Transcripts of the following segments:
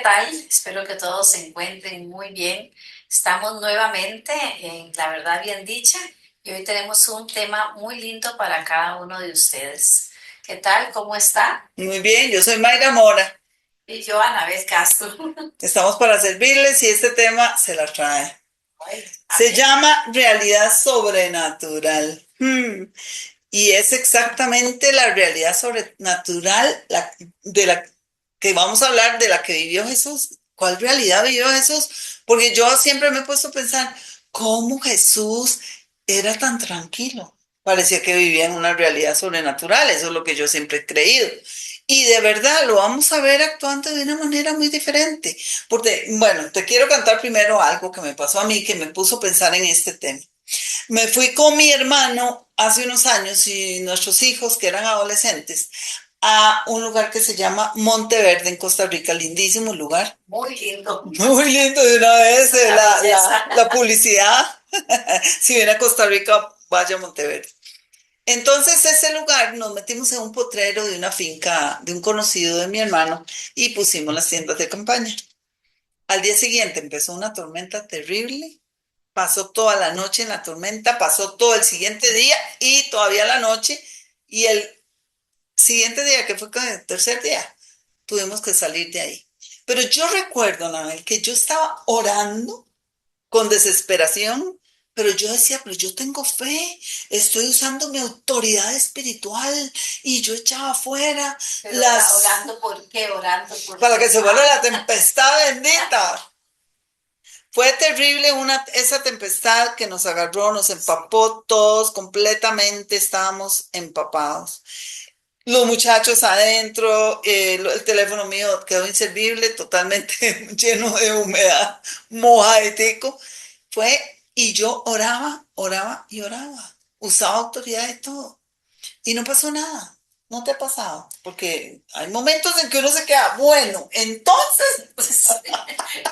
tal? Espero que todos se encuentren muy bien. Estamos nuevamente en La Verdad Bien Dicha y hoy tenemos un tema muy lindo para cada uno de ustedes. ¿Qué tal? ¿Cómo está? Muy bien, yo soy Mayra Mora. Y yo, Anabel Castro. Estamos para servirles y este tema se la trae. Bueno, Se amén. llama realidad sobrenatural. Y es exactamente la realidad sobrenatural de la que vamos a hablar, de la que vivió Jesús. ¿Cuál realidad vivió Jesús? Porque yo siempre me he puesto a pensar, ¿cómo Jesús era tan tranquilo? Parecía que vivía en una realidad sobrenatural, eso es lo que yo siempre he creído. Y de verdad lo vamos a ver actuando de una manera muy diferente. Porque, bueno, te quiero contar primero algo que me pasó a mí, que me puso a pensar en este tema. Me fui con mi hermano hace unos años y nuestros hijos, que eran adolescentes, a un lugar que se llama Monteverde en Costa Rica, lindísimo lugar. Muy lindo. Muy lindo de una vez La belleza. la publicidad. Si viene a Costa Rica, vaya a Monteverde. Entonces, ese lugar nos metimos en un potrero de una finca de un conocido de mi hermano y pusimos las tiendas de campaña. Al día siguiente empezó una tormenta terrible. Pasó toda la noche en la tormenta, pasó todo el siguiente día y todavía la noche. Y el siguiente día, que fue el tercer día, tuvimos que salir de ahí. Pero yo recuerdo, Nabel, que yo estaba orando con desesperación, pero yo decía, pero yo tengo fe, estoy usando mi autoridad espiritual y yo echaba afuera Pero las... orando por qué, orando para porque que se vuelva la tempestad bendita. Fue terrible esa tempestad que nos agarró, nos empapó todos completamente, estábamos empapados. Los muchachos adentro, el teléfono mío quedó inservible, totalmente lleno de humedad, mojadetico. Fue, y yo oraba, oraba y oraba. Usaba autoridad de todo. Y no pasó nada. ¿No te ha pasado? Porque hay momentos en que uno se queda, bueno, entonces,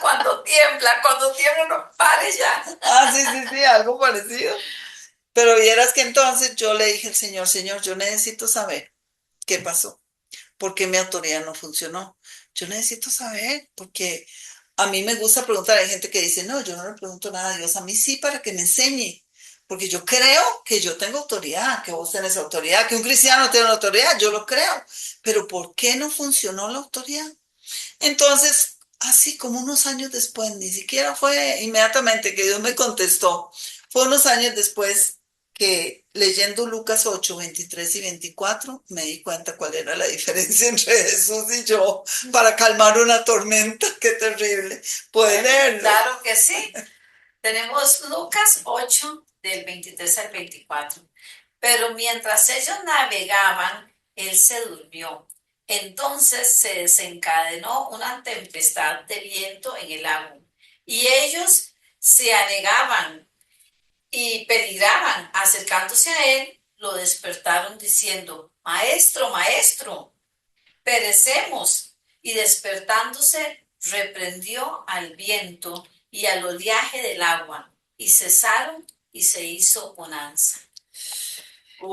cuando tiembla no pare ya. sí, sí, sí, algo parecido. Pero vieras que entonces yo le dije al Señor, Señor, yo necesito saber qué pasó, por qué mi autoridad no funcionó. Yo necesito saber, porque a mí me gusta preguntar. Hay gente que dice, no, yo no le pregunto nada a Dios, a mí sí para que me enseñe, porque yo creo que yo tengo autoridad, que vos tenés autoridad, que un cristiano tiene una autoridad, yo lo creo, pero ¿por qué no funcionó la autoridad? Entonces, así como unos años después, ni siquiera fue inmediatamente que Dios me contestó, fue unos años después que leyendo Lucas 8 23 y 24 me di cuenta cuál era la diferencia entre Jesús y yo para calmar una tormenta. Qué terrible. Puede Bueno, leerlo. claro que sí. Tenemos Lucas 8 del 23 al 24. Pero mientras ellos navegaban, él se durmió. Entonces se desencadenó una tempestad de viento en el agua. Y ellos se anegaban y peligraban. Acercándose a él, lo despertaron diciendo, Maestro, maestro, perecemos. Y despertándose, reprendió al viento y al oleaje del agua, y cesaron y se hizo bonanza.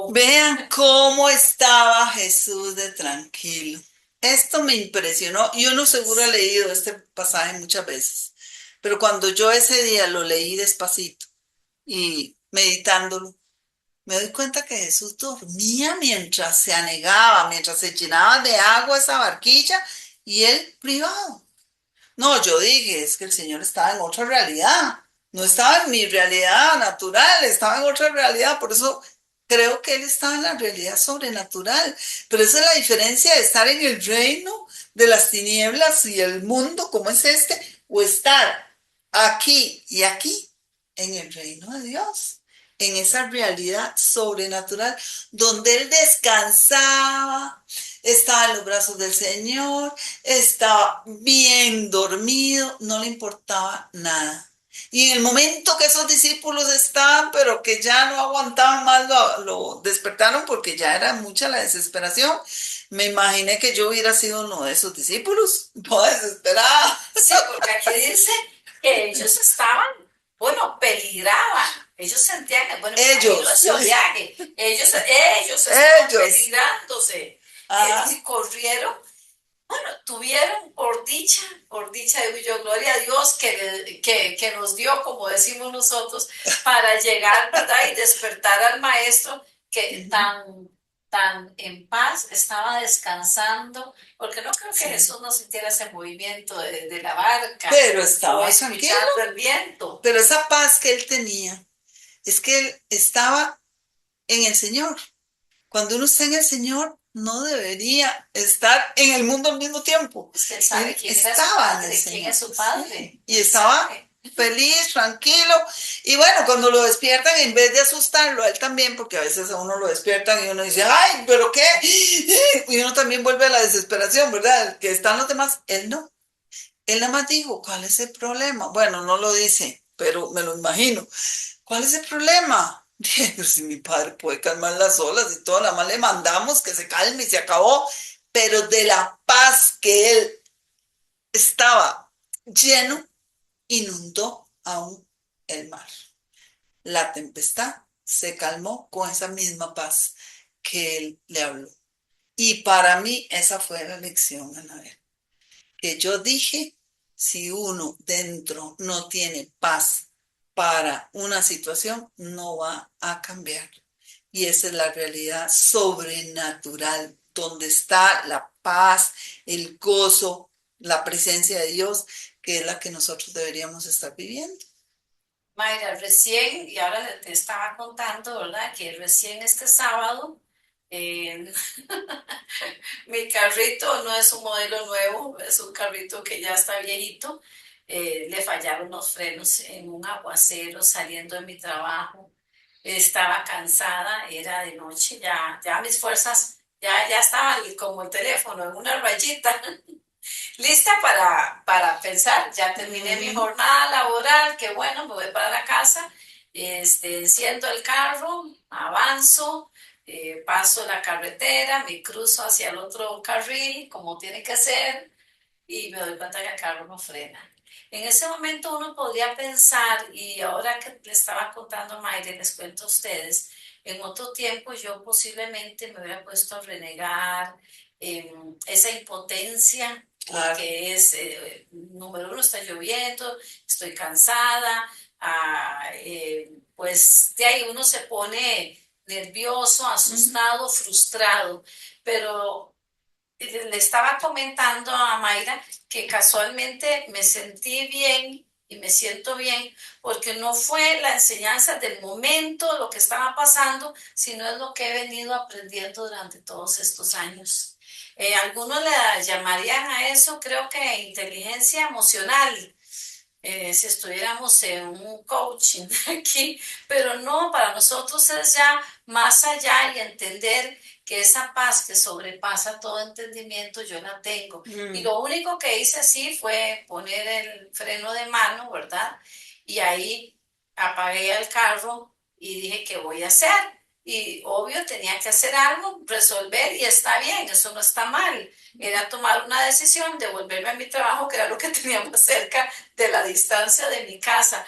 Vean cómo estaba Jesús de tranquilo. Esto me impresionó. Yo no seguro he leído este pasaje muchas veces, pero cuando yo ese día lo leí despacito y meditándolo, me doy cuenta que Jesús dormía mientras se anegaba, mientras se llenaba de agua esa barquilla y él privado. No, yo dije, es que el Señor estaba en otra realidad. No estaba en mi realidad natural, estaba en otra realidad. Por eso creo que Él estaba en la realidad sobrenatural. Pero esa es la diferencia de estar en el reino de las tinieblas y el mundo como es este, o estar aquí y aquí en el reino de Dios, en esa realidad sobrenatural donde Él descansaba, estaba en los brazos del Señor, estaba bien dormido, no le importaba nada. Y en el momento que esos discípulos estaban, pero que ya no aguantaban más, lo despertaron porque ya era mucha la desesperación. Me imaginé que yo hubiera sido uno de esos discípulos, no desesperada. Sí, porque aquí dice que ellos estaban, bueno, peligraban. Ellos sentían que, bueno, me imagino Ellos, ese oleaje. Ellos estaban ellos. peligrándose. Ajá. Y corrieron. Tuvieron por dicha, digo yo, gloria a Dios que nos dio, como decimos nosotros, para llegar, ¿verdad? Y despertar al maestro que Ujú. tan en paz estaba descansando, porque no creo que Sí, Jesús no sintiera ese movimiento de la barca pero o estaba tranquilo, escuchando el viento. pero esa paz que él tenía es que él estaba en el Señor. Cuando uno está en el Señor, no debería estar en el mundo al mismo tiempo. Es que él sabe Él quién era su estaba en el padre, quién Señor, es su padre, sí, y él estaba sabe. feliz, tranquilo. Y bueno, cuando lo despiertan, en vez de asustarlo, a él también, porque a veces a uno lo despiertan y uno dice, ay, ¿pero qué? Y uno también vuelve a la desesperación, ¿verdad? Que están los demás. Él no. Él nada más dijo, ¿cuál es el problema? Bueno, no lo dice, pero me lo imagino. ¿Cuál es el problema? Dije, "Pero si mi padre puede calmar las olas y todo, nada más le mandamos que se calme y se acabó. Pero de la paz que él estaba lleno, inundó aún el mar. La tempestad se calmó con esa misma paz que él le habló. Y para mí esa fue la lección, Anabel. Que yo dije, si uno dentro no tiene paz para una situación, no va a cambiar. Y esa es la realidad sobrenatural, donde está la paz, el gozo, la presencia de Dios, que es la que nosotros deberíamos estar viviendo. Mayra, recién, y ahora te estaba contando, ¿verdad? Que recién este sábado, eh, mi carrito no es un modelo nuevo, es un carrito que ya está viejito. Le fallaron los frenos en un aguacero saliendo de mi trabajo. Estaba cansada, era de noche, ya mis fuerzas ya estaban como el teléfono en una rayita. Lista para pensar, ya terminé mi Mm, jornada laboral, qué bueno, me voy para la casa, enciendo el carro, avanzo, paso la carretera, me cruzo hacia el otro carril, como tiene que ser, y me doy cuenta que el carro no frena. En ese momento uno podría pensar, y ahora que le estaba contando a Mayre, les cuento a ustedes, en otro tiempo yo posiblemente me hubiera puesto a renegar, esa impotencia, claro. porque es, número uno, está lloviendo, estoy cansada, pues de ahí uno se pone nervioso, Ujú. asustado, frustrado, pero le estaba comentando a Mayra que casualmente me sentí bien y me siento bien porque no fue la enseñanza del momento, lo que estaba pasando, sino es lo que he venido aprendiendo durante todos estos años. Algunos le llamarían a eso, creo que inteligencia emocional, si estuviéramos en un coaching aquí, pero no, para nosotros es ya más allá y entender que esa paz que sobrepasa todo entendimiento yo la tengo. Y Mm, lo único que hice así fue poner el freno de mano, ¿verdad? Y ahí apagué el carro y dije, ¿qué voy a hacer? Y obvio tenía que hacer algo, resolver y está bien, eso no está mal. Era tomar una decisión, devolverme a mi trabajo, que era lo que tenía más cerca de la distancia de mi casa.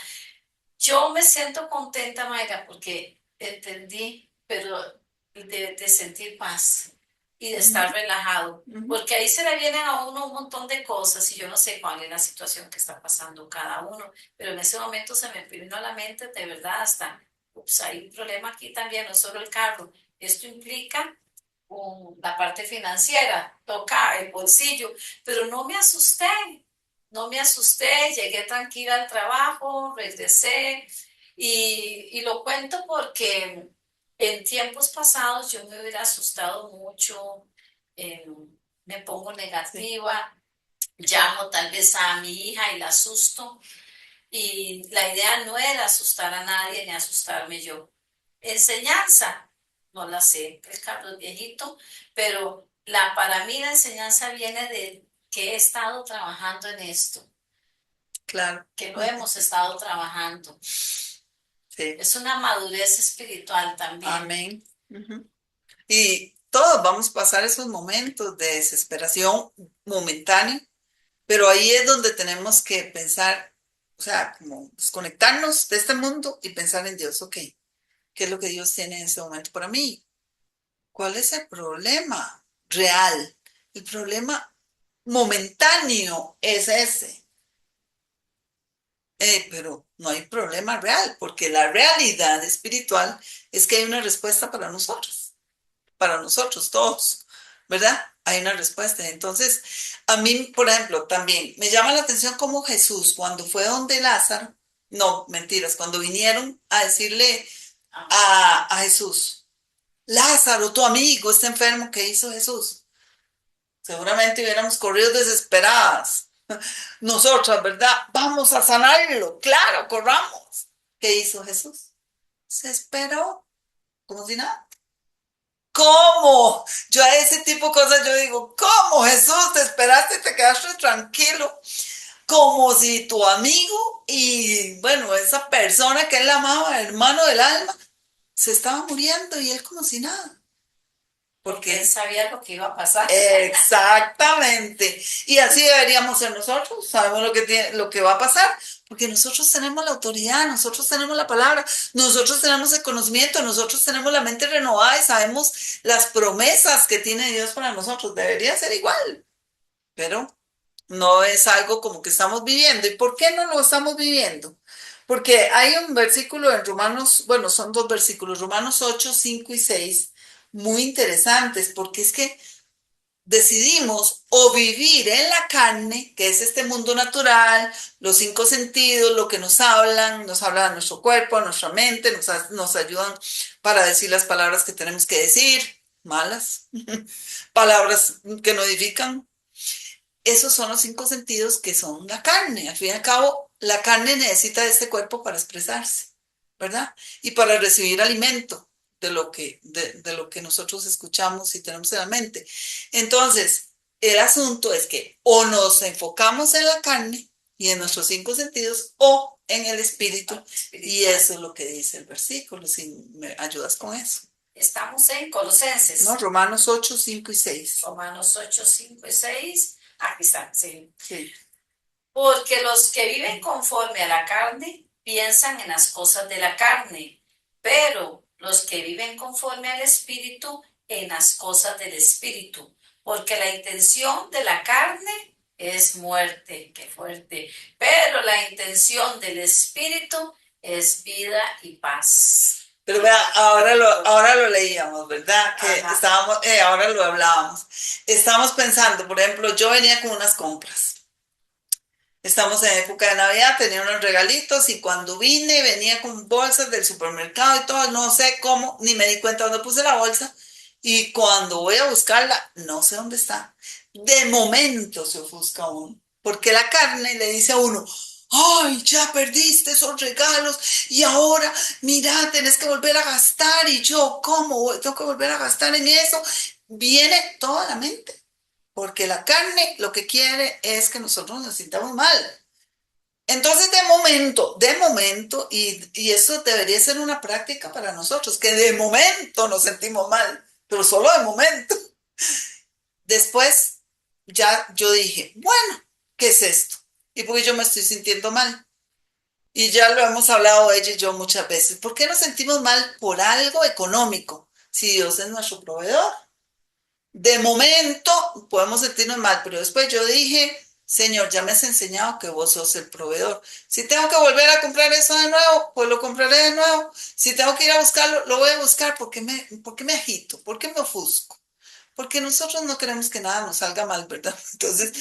Yo me siento contenta, Mayra, porque entendí, pero de sentir paz y de ujú, estar relajado, ujú. porque ahí se le vienen a uno un montón de cosas y yo no sé cuál es la situación que está pasando cada uno, pero en ese momento se me vino a la mente de verdad hasta, ups, hay un problema aquí también, no solo el carro. Esto implica la parte financiera, toca el bolsillo, pero no me asusté, no me asusté, llegué tranquila al trabajo, regresé y lo cuento porque en tiempos pasados yo me hubiera asustado mucho, eh, me pongo Sí, negativa, llamo tal vez a mi hija y la asusto y la idea no era asustar a nadie ni asustarme yo. Enseñanza, no la sé, el carro es viejito, pero para mí la enseñanza viene de que he estado trabajando en esto, claro. que lo Ujú. hemos estado trabajando. Sí, Es una madurez espiritual también. amén. Ujú. Y todos vamos a pasar esos momentos de desesperación momentánea, pero ahí es donde tenemos que pensar, o sea, como desconectarnos de este mundo y pensar en Dios, ok, ¿qué es lo que Dios tiene en este momento para mí? ¿Cuál es el problema real? El problema momentáneo es ese. Pero no hay problema real, porque la realidad espiritual es que hay una respuesta para nosotros todos, ¿verdad? Hay una respuesta. Entonces, a mí, por ejemplo, también me llama la atención cómo Jesús, cuando fue donde Lázaro, no, mentiras, cuando vinieron a decirle a Jesús, Lázaro, tu amigo está enfermo, ¿qué hizo Jesús? Seguramente hubiéramos corrido desesperadas. Nosotras, ¿verdad? Vamos a sanarlo, claro, corramos. ¿Qué hizo Jesús? Se esperó, como si nada. ¿Cómo? Yo a ese tipo de cosas yo digo, ¿cómo Jesús? Te esperaste y te quedaste tranquilo, como si tu amigo y bueno, esa persona que él amaba, hermano del alma, se estaba muriendo y él como si nada. porque él Porque sabía lo que iba a pasar. exactamente. Y así deberíamos ser nosotros. Sabemos lo que va a pasar, porque nosotros tenemos la autoridad, nosotros tenemos la palabra, nosotros tenemos el conocimiento, nosotros tenemos la mente renovada y sabemos las promesas que tiene Dios para nosotros. Debería ser igual, pero no es algo como que estamos viviendo. ¿Y por qué no lo estamos viviendo? Porque hay un versículo en Romanos, bueno, son dos versículos, Romanos 8, 5 y 6, muy interesantes, porque es que decidimos o vivir en la carne, que es este mundo natural, los cinco sentidos, lo que nos hablan a nuestro cuerpo, a nuestra mente, nos ayudan para decir las palabras que tenemos que decir, malas, palabras que no edifican. Esos son los cinco sentidos que son la carne. Al fin y al cabo, la carne necesita de este cuerpo para expresarse, ¿verdad? Y para recibir alimento de lo que nosotros escuchamos y tenemos en la mente. Entonces, el asunto es que o nos enfocamos en la carne y en nuestros cinco sentidos o en el espíritu. Y eso es lo que dice el versículo, si me ayudas con eso. Estamos en Colosenses. ¿No? Romanos 8, 5 y 6. Romanos 8, 5 y 6. Aquí está, sí. Sí. Porque los que viven conforme a la carne piensan en las cosas de la carne, pero los que viven conforme al espíritu en las cosas del espíritu. Porque la intención de la carne es muerte, qué fuerte, pero la intención del espíritu es vida y paz. Pero vea, ahora lo leíamos, ¿verdad? Que Ajá. estábamos, ahora lo hablábamos. Estamos pensando, por ejemplo, yo venía con unas compras. Estamos en época de Navidad, tenía unos regalitos y cuando vine venía con bolsas del supermercado y todo, no sé cómo, ni me di cuenta dónde puse la bolsa. Y cuando voy a buscarla, no sé dónde está. De momento se ofusca uno, porque la carne le dice a uno, ay, ya perdiste esos regalos y ahora, mira, tenés que volver a gastar. Y yo, ¿cómo? Tengo que volver a gastar en eso. Viene toda la mente. Porque la carne lo que quiere es que nosotros nos sintamos mal. Entonces, de momento, y eso debería ser una práctica para nosotros, que de momento nos sentimos mal, pero solo de momento. Después, ya yo dije, bueno, ¿qué es esto? Y porque yo me estoy sintiendo mal. Y ya lo hemos hablado ella y yo muchas veces. ¿Por qué nos sentimos mal por algo económico? Si Dios es nuestro proveedor. De momento podemos sentirnos mal, pero después yo dije, Señor, ya me has enseñado que vos sos el proveedor. Si tengo que volver a comprar eso de nuevo, pues lo compraré de nuevo. Si tengo que ir a buscarlo, lo voy a buscar. ¿Por qué me agito? ¿Por qué me ofusco? Porque nosotros no queremos que nada nos salga mal, ¿verdad? Entonces,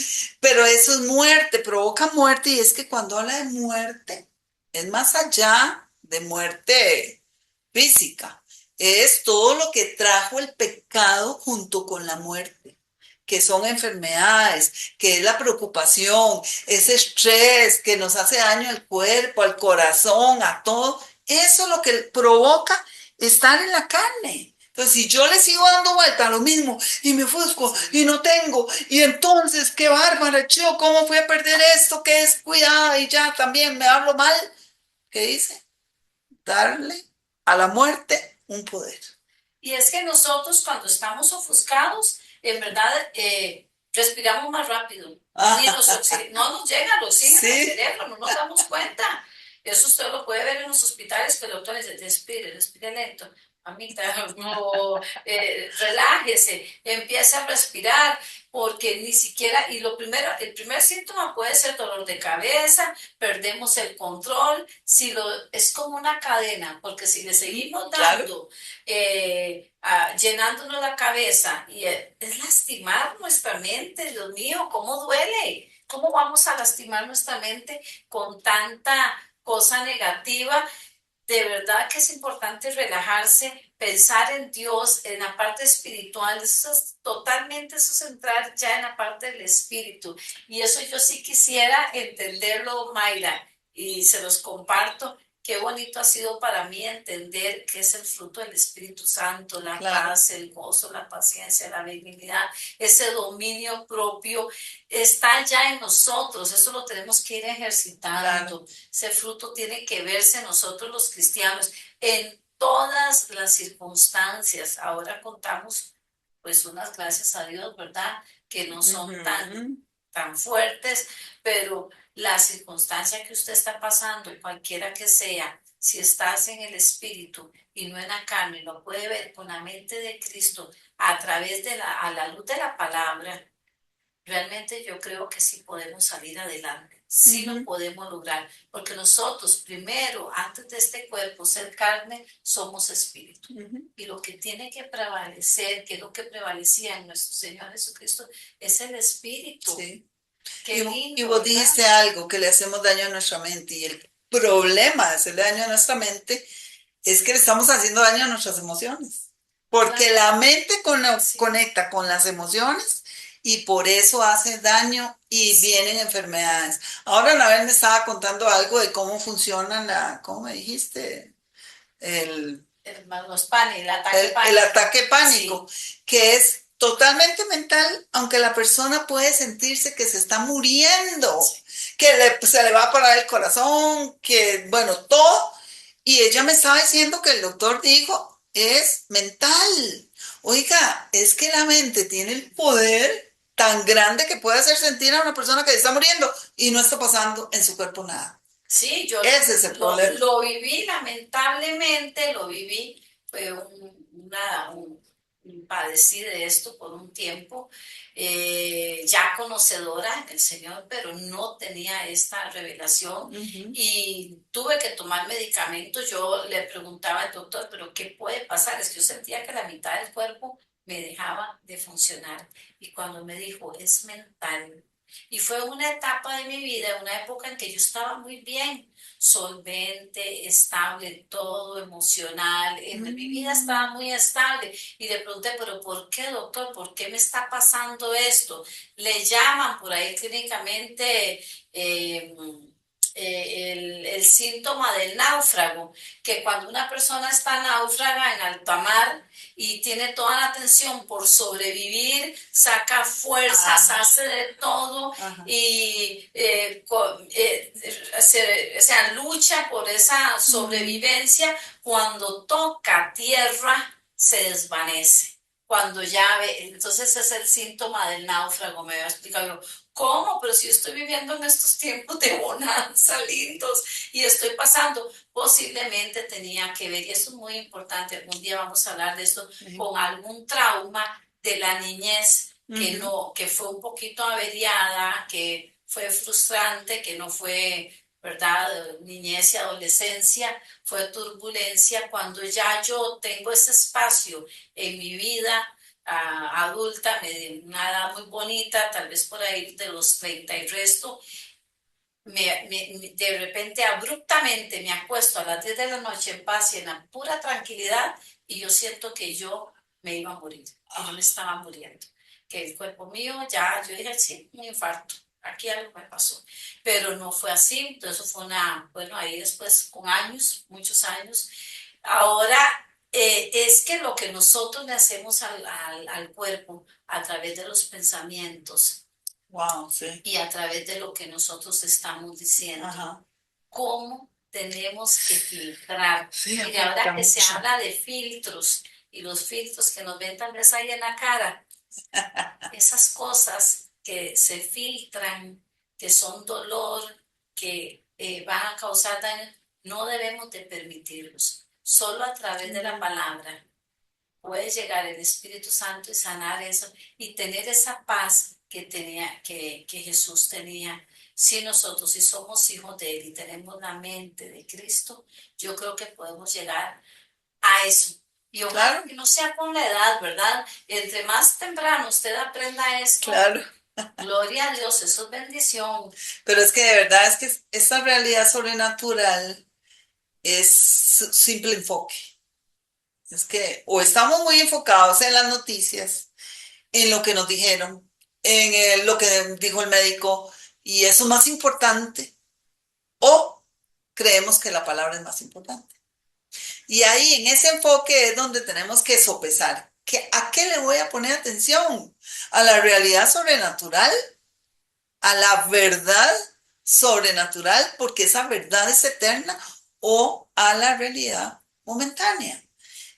pero eso es muerte, provoca muerte y es que cuando habla de muerte, es más allá de muerte física, es todo lo que trajo el pecado junto con la muerte, que son enfermedades, que es la preocupación, ese estrés que nos hace daño al cuerpo, al corazón, a todo. Eso es lo que provoca estar en la carne. Entonces, si yo le sigo dando vuelta a lo mismo y me ofusco y no tengo, y entonces, qué bárbara, yo, ¿cómo fui a perder esto? Que es cuidado y ya también me hablo mal. ¿Qué dice? Darle a la muerte un poder. Y es que nosotros cuando estamos ofuscados, en verdad respiramos más rápido. No nos llega el oxígeno al Sí, cerebro, no nos damos cuenta. Eso usted lo puede ver en los hospitales que el doctor dice, respire lento. Mamita, no, relájese, empieza a respirar. porque ni siquiera, y el primer síntoma puede ser dolor de cabeza, perdemos el control, es como una cadena, porque si le seguimos Claro. dando, llenándonos la cabeza, y es lastimar nuestra mente, Dios mío, ¿cómo duele? ¿Cómo vamos a lastimar nuestra mente con tanta cosa negativa? De verdad que es importante relajarse, pensar en Dios, en la parte espiritual, eso es entrar ya en la parte del espíritu. Y eso yo sí quisiera entenderlo, Mayra, y se los comparto. Qué bonito ha sido para mí entender que es el fruto del Espíritu Santo, la Claro, paz, el gozo, la paciencia, la benignidad, ese dominio propio está ya en nosotros. Eso lo tenemos que ir claro. ejercitando. Ese fruto tiene que verse nosotros los cristianos en todas las circunstancias. Ahora contamos, pues unas gracias a Dios, ¿verdad? Que no son Ujú. tan fuertes, pero la circunstancia que usted está pasando, cualquiera que sea, si estás en el espíritu y no en la carne, lo puede ver con la mente de Cristo a través a la luz de la palabra. Realmente yo creo que sí podemos salir adelante, sí lo Ujú, podemos lograr, porque nosotros primero, antes de este cuerpo ser carne, somos espíritu. ujú. Y lo que tiene que prevalecer, que es lo que prevalecía en nuestro Señor Jesucristo, es el espíritu. Sí. Qué Y lindo, vos ¿verdad? dijiste algo, que le hacemos daño a nuestra mente. Y el problema de hacerle daño a nuestra mente es que le estamos haciendo daño a nuestras emociones. Porque Claro, la mente sí, conecta con las emociones y por eso hace daño y vienen sí. enfermedades. Ahora la vez me estaba contando algo de cómo funciona ¿cómo me dijiste? El, El ataque el pánico. ataque pánico, Sí, que es totalmente mental, aunque la persona puede sentirse que se está muriendo, sí. que se le va a parar el corazón, que bueno, todo. Y ella me estaba diciendo que el doctor dijo, es mental. Oiga, es que la mente tiene el poder tan grande que puede hacer sentir a una persona que se está muriendo y no está pasando en su cuerpo nada. Sí, yo Ese es el problema. lo viví, lamentablemente lo viví, fue padecí de esto por un tiempo, ya conocedora del Señor, pero no tenía esta revelación Ujú. y tuve que tomar medicamentos. Yo le preguntaba al doctor, pero ¿qué puede pasar? Es que yo sentía que la mitad del cuerpo me dejaba de funcionar y cuando me dijo, es mental. Y fue una etapa de mi vida, una época en que yo estaba muy bien, solvente, estable, todo emocional. Mi vida estaba Mm. muy estable. Y le pregunté, pero ¿por qué, doctor? ¿Por qué me está pasando esto? Le llaman por ahí clínicamente el síntoma del náufrago, que cuando una persona está náufraga en alta mar y tiene toda la atención por sobrevivir, saca fuerzas, Ah, hace de todo ajá. y o sea, lucha por esa Mm. sobrevivencia. Cuando toca tierra, se desvanece. Cuando ya ve, entonces es el síntoma del náufrago, me había explicado yo. ¿Cómo? Pero si yo estoy viviendo en estos tiempos de bonanza lindos y estoy pasando, posiblemente tenía que ver, y eso es muy importante, algún día vamos a hablar de esto, Sí. con algún trauma de la niñez que Ujú. no, que fue un poquito averiada, que fue frustrante, que no fue, ¿verdad? Niñez y adolescencia, fue turbulencia. Cuando ya yo tengo ese espacio en mi vida adulta, una edad muy bonita, tal vez por ahí de los 30 y resto, de repente abruptamente me acuesto a las 10 de la noche en paz y en la pura tranquilidad y yo siento que yo me iba a morir, que yo me Ah, estaba muriendo, que el cuerpo mío ya, yo dije, sí, un infarto, aquí algo me pasó, pero no fue así, entonces fue bueno, ahí después con años, muchos años, ahora es que lo que nosotros le hacemos al cuerpo a través de los pensamientos, wow, sí. y a través de lo que nosotros estamos diciendo, Ajá. cómo tenemos que filtrar. Sí, Mire, ahora afecta que se mucho. habla de filtros y los filtros que nos ven tal vez ahí en la cara, esas cosas que se filtran, que son dolor, que van a causar daño, no debemos de permitirlos. Solo a través de la Mm. palabra puede llegar el Espíritu Santo y sanar eso y tener esa paz que Jesús tenía. Si nosotros, si somos hijos de Él y tenemos la mente de Cristo, yo creo que podemos llegar a eso. Y ojalá Claro, que no sea con la edad, ¿verdad? Entre más temprano usted aprenda esto, claro. gloria a Dios, eso es bendición. Pero es que de verdad es que esta realidad sobrenatural es simple enfoque. Es que o estamos muy enfocados en las noticias, en lo que nos dijeron, en lo que dijo el médico, y eso es más importante, o creemos que la palabra es más importante. Y ahí en ese enfoque es donde tenemos que sopesar. ¿A qué le voy a poner atención? ¿A la realidad sobrenatural? ¿A la verdad sobrenatural? Porque esa verdad es eterna, o a la realidad momentánea.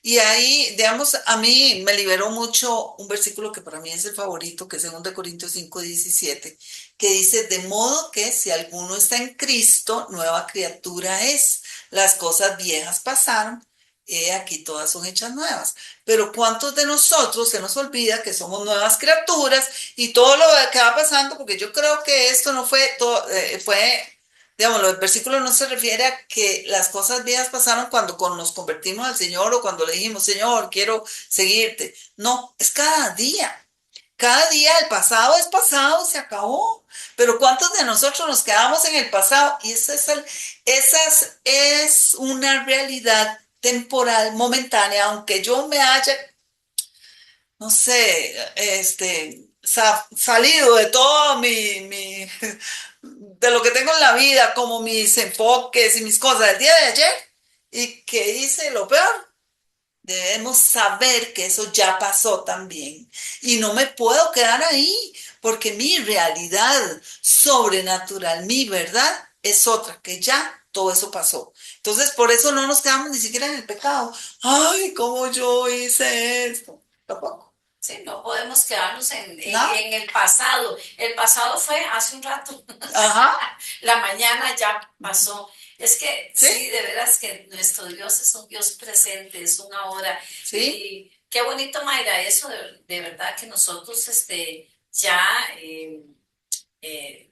Y ahí, digamos, a mí me liberó mucho un versículo que para mí es el favorito, que es 2 Corintios 5:17, que dice, de modo que si alguno está en Cristo, nueva criatura es. Las cosas viejas pasaron, he aquí todas son hechas nuevas. Pero ¿cuántos de nosotros se nos olvida que somos nuevas criaturas y todo lo que va pasando? Porque yo creo que esto no fue todo, digamos, el versículo no se refiere a que las cosas viejas pasaron cuando nos convertimos al Señor o cuando le dijimos, Señor, quiero seguirte. No, es cada día. Cada día el pasado es pasado, se acabó. Pero ¿cuántos de nosotros nos quedamos en el pasado? Y esa es una realidad temporal, momentánea, aunque yo me haya, no sé, salido de todo de lo que tengo en la vida, como mis enfoques y mis cosas del día de ayer, y que hice lo peor. Debemos saber que eso ya pasó también. Y no me puedo quedar ahí, porque mi realidad sobrenatural, mi verdad, es otra, que ya todo eso pasó. Entonces, por eso no nos quedamos ni siquiera en el pecado. Ay, ¿cómo yo hice esto? Tampoco. Sí, no podemos quedarnos ¿No? en el pasado. El pasado fue hace un rato. Ajá. La mañana ya pasó. Es que Sí, sí, de veras que nuestro Dios es un Dios presente, es un ahora. sí. Y qué bonito, Mayra, eso de verdad que nosotros ya,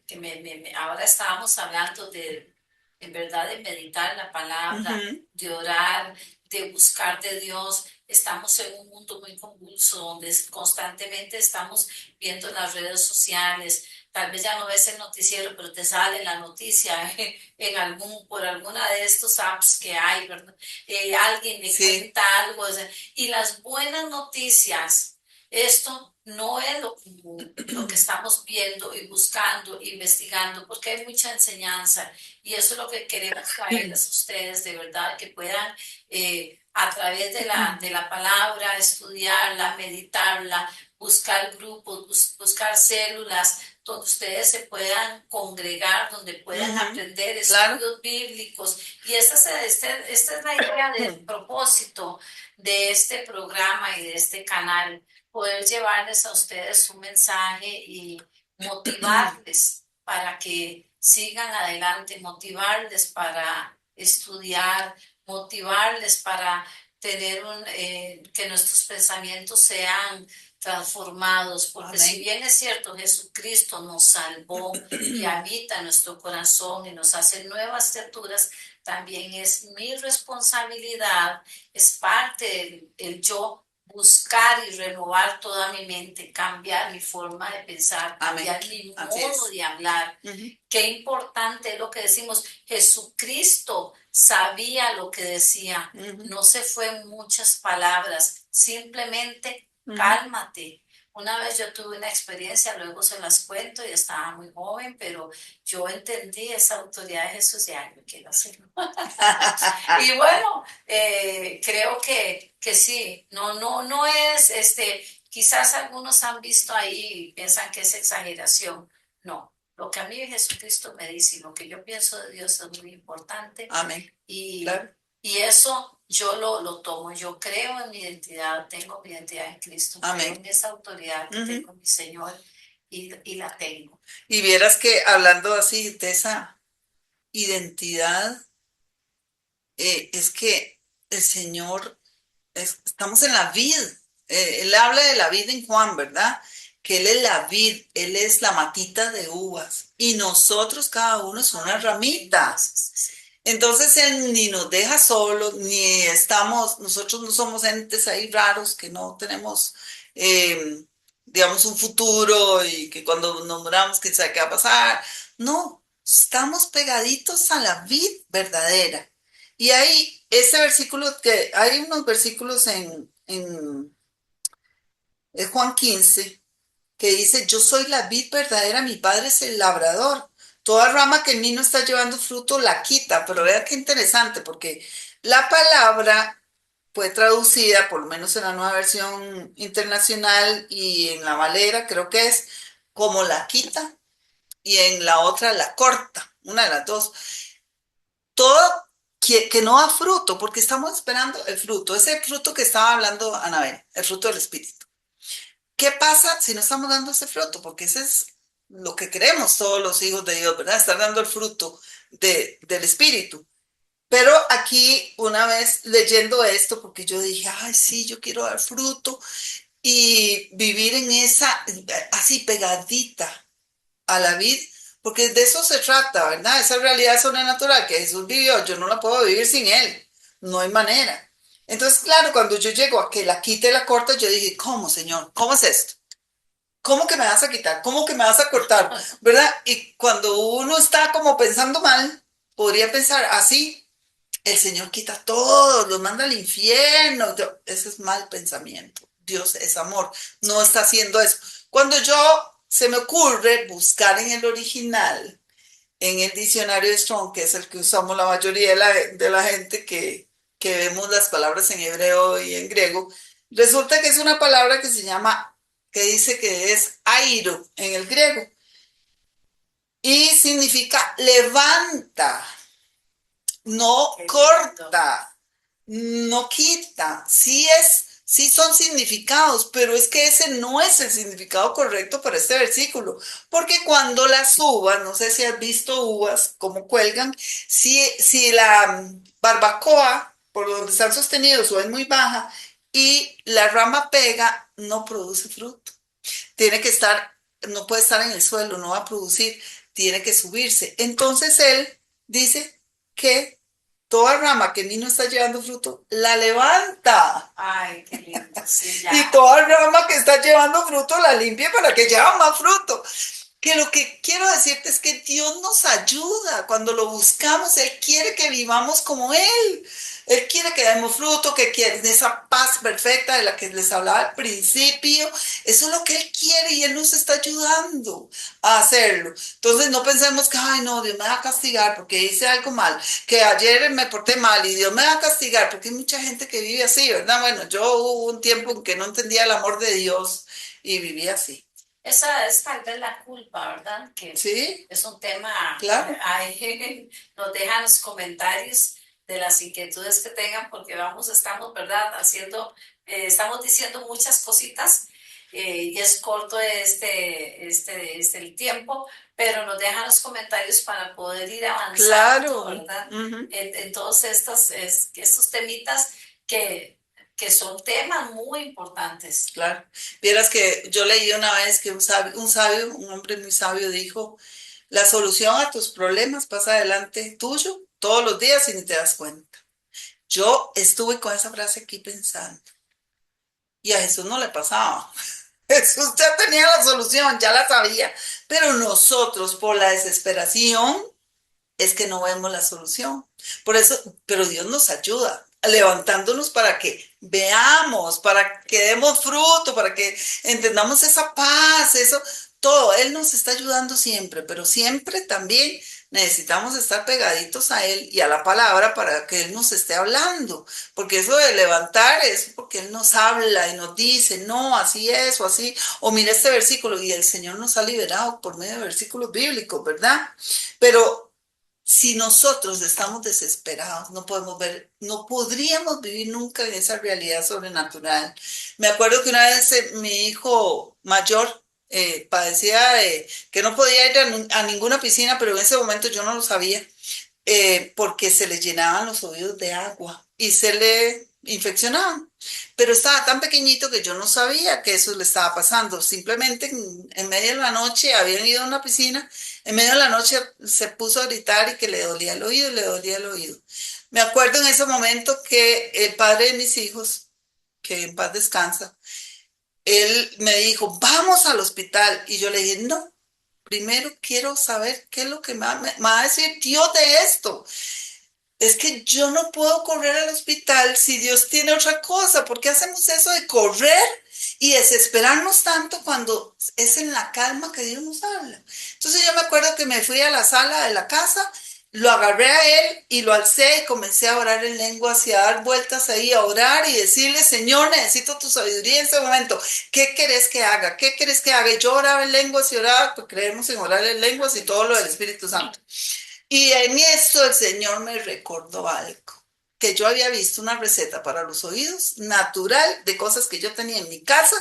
que ahora estábamos hablando de, en verdad, de meditar la palabra, Ujú. de orar, de buscar de Dios. Estamos en un mundo muy convulso donde constantemente estamos viendo las redes sociales. Tal vez ya no ves el noticiero, pero te sale la noticia por alguna de estos apps que hay, ¿verdad? Alguien le Sí. cuenta algo. O sea, y las buenas noticias, esto no es lo que estamos viendo y buscando, investigando, porque hay mucha enseñanza y eso es lo que queremos traerles a ustedes, de verdad, que puedan a través de la palabra estudiarla, meditarla, buscar grupos, buscar células donde ustedes se puedan congregar, donde puedan Ujú. aprender Claro. estudios bíblicos. Y esta es la idea del propósito de este programa y de este canal, poder llevarles a ustedes un mensaje y motivarles para que sigan adelante, motivarles para estudiar, motivarles para que nuestros pensamientos sean transformados, porque si Amén. bien es cierto, Jesucristo nos salvó y habita en nuestro corazón y nos hace nuevas criaturas, también es mi responsabilidad, es parte del yo buscar y renovar toda mi mente, cambiar mi forma de pensar, Amén. cambiar mi Así modo es. de hablar. Ujú. Qué importante es lo que decimos. Jesucristo sabía lo que decía, Ujú. no se fue en muchas palabras, simplemente Ujú. cálmate. Una vez yo tuve una experiencia, luego se las cuento y estaba muy joven, pero yo entendí esa autoridad de Jesús y ay, yo quiero hacerlo. Y bueno, creo que sí, no es, quizás algunos han visto ahí y piensan que es exageración. No, lo que a mí Jesucristo me dice y lo que yo pienso de Dios es muy importante Amén. y, Claro. y eso yo lo tomo. Yo creo en mi identidad, tengo mi identidad en Cristo, creo Amén. en esa autoridad que Ujú. tengo en mi Señor y la tengo. Y vieras que hablando así de esa identidad, es que el Señor, estamos en la vid. Él habla de la vid en Juan, ¿verdad? Que Él es la vid, Él es la matita de uvas y nosotros cada uno es una ramita. Entonces Él ni nos deja solos, ni estamos, nosotros no somos entes ahí raros que no tenemos, eh, digamos, un futuro y que cuando nos muramos, quién sabe qué va a pasar. No, estamos pegaditos a la vid verdadera. Y hay ese versículo que hay unos versículos en Juan 15 que dice, yo soy la vid verdadera, mi padre es el labrador. Toda rama que en mí no está llevando fruto la quita, pero vea qué interesante, porque la palabra fue traducida, por lo menos en la nueva versión internacional y en la Valera, creo que es, como la quita, y en la otra la corta, una de las dos. Todo que no da fruto, porque estamos esperando el fruto, ese fruto que estaba hablando Anabel, el fruto del Espíritu. ¿Qué pasa si no estamos dando ese fruto? Porque ese es lo que queremos todos los hijos de Dios, ¿verdad? Estar dando el fruto del Espíritu. Pero aquí, una vez leyendo esto, porque yo dije, ay, sí, yo quiero dar fruto y vivir en esa, así pegadita a la vid, porque de eso se trata, ¿verdad? Esa realidad sobrenatural que Jesús vivió, yo no la puedo vivir sin Él, no hay manera. Entonces, claro, cuando yo llego a que la quite la corta, yo dije, ¿cómo, Señor? ¿Cómo es esto? ¿Cómo que me vas a quitar? ¿Cómo que me vas a cortar? ¿Verdad? Y cuando uno está como pensando mal, podría pensar así, el Señor quita todo, los manda al infierno. Ese es mal pensamiento. Dios es amor, no está haciendo eso. Cuando yo se me ocurre buscar en el original, en el diccionario de Strong, que es el que usamos la mayoría de la gente que vemos las palabras en hebreo y en griego, resulta que es una palabra que se llama, que dice que es airo en el griego y significa levanta, no corta, no quita. Sí son significados, pero es que ese no es el significado correcto para este versículo, porque cuando las uvas, no sé si has visto uvas como cuelgan, si la barbacoa por donde están sostenidos o es muy baja y la rama pega, no produce fruto. Tiene que estar, no puede estar en el suelo, no va a producir, tiene que subirse. Entonces él dice que toda rama que en mí no está llevando fruto, la levanta. Ay, qué lindo, sí, Y ya. toda rama que está llevando fruto, la limpia para que lleve más fruto. Que lo que quiero decirte es que Dios nos ayuda. Cuando lo buscamos, Él quiere que vivamos como Él. Él quiere que demos fruto, que quiere esa paz perfecta de la que les hablaba al principio. Eso es lo que Él quiere y Él nos está ayudando a hacerlo. Entonces no pensemos que, ay, no, Dios me va a castigar porque hice algo mal, que ayer me porté mal y Dios me va a castigar porque hay mucha gente que vive así, ¿verdad? Bueno, yo hubo un tiempo en que no entendía el amor de Dios y vivía así. Esa es tal vez la culpa, ¿verdad? Que Sí, es un tema, claro. ahí nos dejan los comentarios de las inquietudes que tengan, porque estamos, ¿verdad? Estamos diciendo muchas cositas y es corto el tiempo, pero nos dejan los comentarios para poder ir avanzando, Claro. ¿verdad? Ujú. En todos estos temitas que, que son temas muy importantes. Claro. Vieras que yo leí una vez que un hombre muy sabio dijo, la solución a tus problemas pasa delante tuyo todos los días y ni te das cuenta. Yo estuve con esa frase aquí pensando y a Jesús no le pasaba. Jesús ya tenía la solución, ya la sabía, pero nosotros por la desesperación es que no vemos la solución. Por eso, pero Dios nos ayuda levantándonos para que veamos, para que demos fruto, para que entendamos esa paz, eso, todo. Él nos está ayudando siempre, pero siempre también necesitamos estar pegaditos a Él y a la palabra para que Él nos esté hablando, porque eso de levantar es porque Él nos habla y nos dice, no, así es o así, o mira este versículo y el Señor nos ha liberado por medio de versículos bíblicos, ¿verdad? Pero si nosotros estamos desesperados, no podemos ver, no podríamos vivir nunca en esa realidad sobrenatural. Me acuerdo que una vez mi hijo mayor padecía de que no podía ir a ninguna piscina, pero en ese momento yo no lo sabía, porque se le llenaban los oídos de agua y se le infeccionado. Pero estaba tan pequeñito que yo no sabía que eso le estaba pasando. Simplemente en medio de la noche habían ido a una piscina, en medio de la noche se puso a gritar y que le dolía el oído, le dolía el oído. Me acuerdo en ese momento que el padre de mis hijos, que en paz descansa, él me dijo, vamos al hospital. Y yo le dije, no, primero quiero saber qué es lo que me va a decir Dios de esto. Es que yo no puedo correr al hospital si Dios tiene otra cosa. ¿Por qué hacemos eso de correr y desesperarnos tanto cuando es en la calma que Dios nos habla? Entonces yo me acuerdo que me fui a la sala de la casa, lo agarré a él y lo alcé y comencé a orar en lenguas y a dar vueltas ahí, a orar y decirle, Señor, necesito tu sabiduría en este momento. ¿Qué querés que haga? ¿Qué querés que haga? Y yo oraba en lenguas y oraba, porque creemos en orar en lenguas y todo lo del Espíritu Santo. Y en eso el Señor me recordó algo, que yo había visto una receta para los oídos natural de cosas que yo tenía en mi casa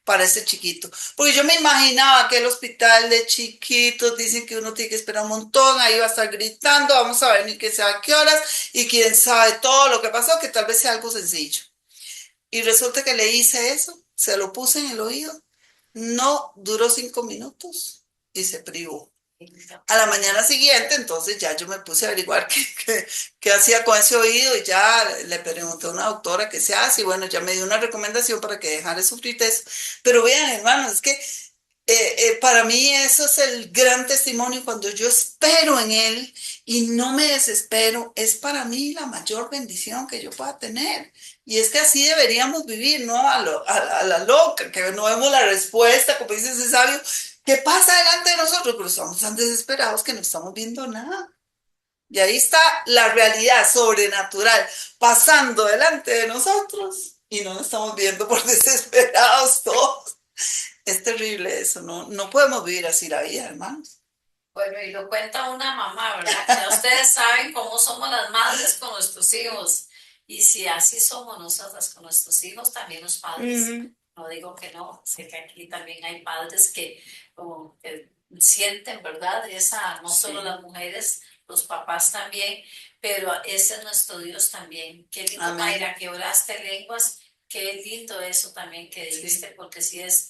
para ese chiquito. Porque yo me imaginaba que el hospital de chiquitos dicen que uno tiene que esperar un montón, ahí va a estar gritando, vamos a ver ni que sea a qué horas y quién sabe todo lo que pasó, que tal vez sea algo sencillo. Y resulta que le hice eso, se lo puse en el oído, no duró 5 minutos y se privó. A la mañana siguiente, entonces ya yo me puse a averiguar qué hacía con ese oído y ya le pregunté a una doctora qué se hace y bueno, ya me dio una recomendación para que dejara de sufrir de eso. Pero vean, hermanos, es que para mí eso es el gran testimonio cuando yo espero en Él y no me desespero, es para mí la mayor bendición que yo pueda tener. Y es que así deberíamos vivir, ¿no? A la loca, que no vemos la respuesta, como dice ese sabio, ¿qué pasa delante de nosotros? Pero estamos tan desesperados que no estamos viendo nada. Y ahí está la realidad sobrenatural pasando delante de nosotros y no nos estamos viendo por desesperados todos. Es terrible eso, no, no podemos vivir así la vida, hermanos. Bueno, y lo cuenta una mamá, ¿verdad? Ya ustedes saben cómo somos las madres con nuestros hijos. Y si así somos nosotras con nuestros hijos, también los padres. Ujú. No digo que no, sé que aquí también hay padres que, como que sienten, ¿verdad? Esa, no solo Sí, las mujeres, los papás también, pero ese es nuestro Dios también. Qué lindo, amén. Mayra, que oraste lenguas, qué lindo eso también que dijiste, Sí, porque si es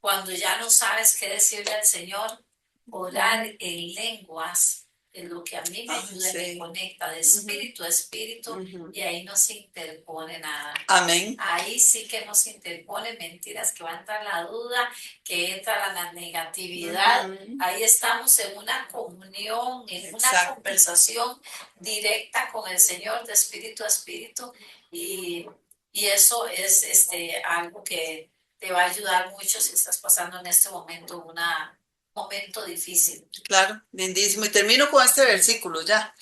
cuando ya no sabes qué decirle al Señor, orar ujú. en lenguas es lo que a mí me Ah, ayuda y me sí. conecta de Ujú, espíritu a espíritu ujú. y ahí no se interpone nada. Amén. Ahí sí que no se interpone mentiras, que va a entrar la duda, que entra la negatividad. Ujú. Ahí estamos en una comunión, en una Exacto. conversación directa con el Señor de espíritu a espíritu y, y eso es algo que te va a ayudar mucho si estás pasando en este momento un momento difícil. Claro, lindísimo. Y termino con este versículo ya.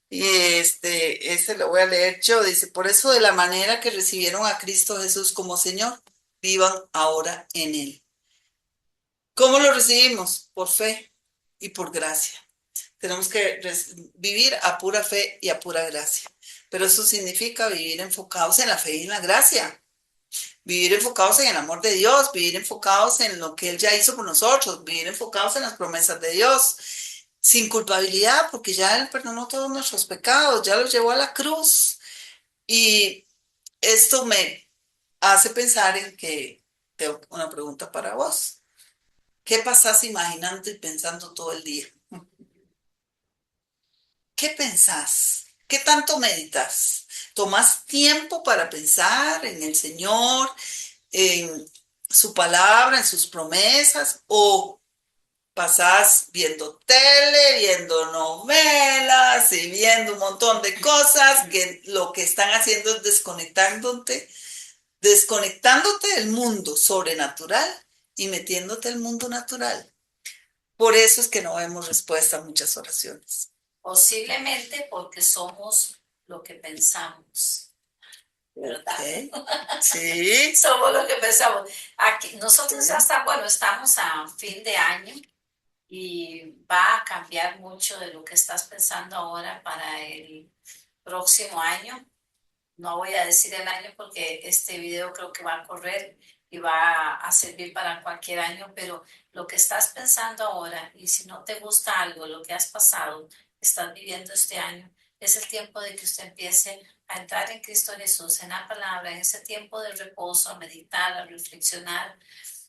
Y este lo voy a leer yo. Dice, por eso de la manera que recibieron a Cristo Jesús como Señor, vivan ahora en Él. ¿Cómo lo recibimos? Por fe y por gracia. Tenemos que vivir a pura fe y a pura gracia. Pero eso significa vivir enfocados en la fe y en la gracia. Vivir enfocados en el amor de Dios, vivir enfocados en lo que Él ya hizo por nosotros, vivir enfocados en las promesas de Dios, sin culpabilidad, porque ya Él perdonó todos nuestros pecados, ya los llevó a la cruz. Y esto me hace pensar en que tengo una pregunta para vos. ¿Qué pasás imaginando y pensando todo el día? ¿Qué pensás? ¿Qué tanto meditas? ¿Tomás tiempo para pensar en el Señor, en su palabra, en sus promesas? ¿O pasás viendo tele, viendo novelas y viendo un montón de cosas que lo que están haciendo es desconectándote del mundo sobrenatural y metiéndote al mundo natural? Por eso es que no vemos respuesta a muchas oraciones. Posiblemente porque somos lo que pensamos, Ok, ¿verdad? sí, Somos lo que pensamos. Aquí, nosotros hasta, bueno, estamos a fin de año y va a cambiar mucho de lo que estás pensando ahora para el próximo año. No voy a decir el año porque este video creo que va a correr y va a servir para cualquier año, pero lo que estás pensando ahora y si no te gusta algo, lo que has pasado, estás viviendo este año, es el tiempo de que usted empiece a entrar en Cristo Jesús, en la palabra, en ese tiempo de reposo, a meditar, a reflexionar,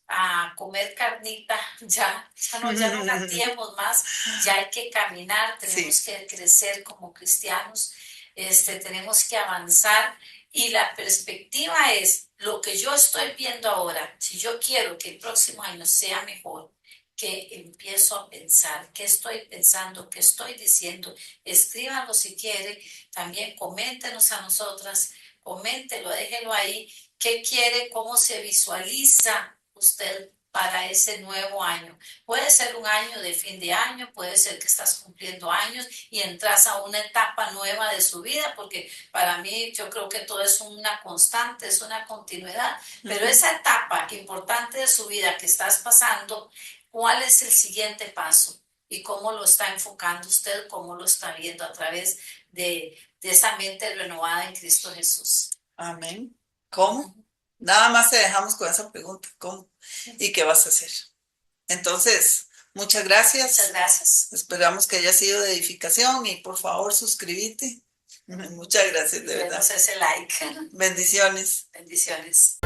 a comer carnita, ya no gateemos más, ya hay que caminar, tenemos Sí. que crecer como cristianos, tenemos que avanzar y la perspectiva es lo que yo estoy viendo ahora, si yo quiero que el próximo año sea mejor, que empiezo a pensar, qué estoy pensando, qué estoy diciendo, escríbanlo si quiere, también coméntenos a nosotras, coméntelo, déjelo ahí, qué quiere, cómo se visualiza usted para ese nuevo año. Puede ser un año de fin de año, puede ser que estás cumpliendo años y entras a una etapa nueva de su vida, porque para mí yo creo que todo es una constante, es una continuidad, pero esa etapa importante de su vida que estás pasando, ¿cuál es el siguiente paso? ¿Y cómo lo está enfocando usted? ¿Cómo lo está viendo a través de esa mente renovada en Cristo Jesús? Amén. ¿Cómo? Nada más te dejamos con esa pregunta. ¿Cómo? ¿Y qué vas a hacer? Entonces, muchas gracias. Muchas gracias. Esperamos que haya sido de edificación y por favor suscríbete. Muchas gracias, de verdad. Denos ese like. Bendiciones. Bendiciones.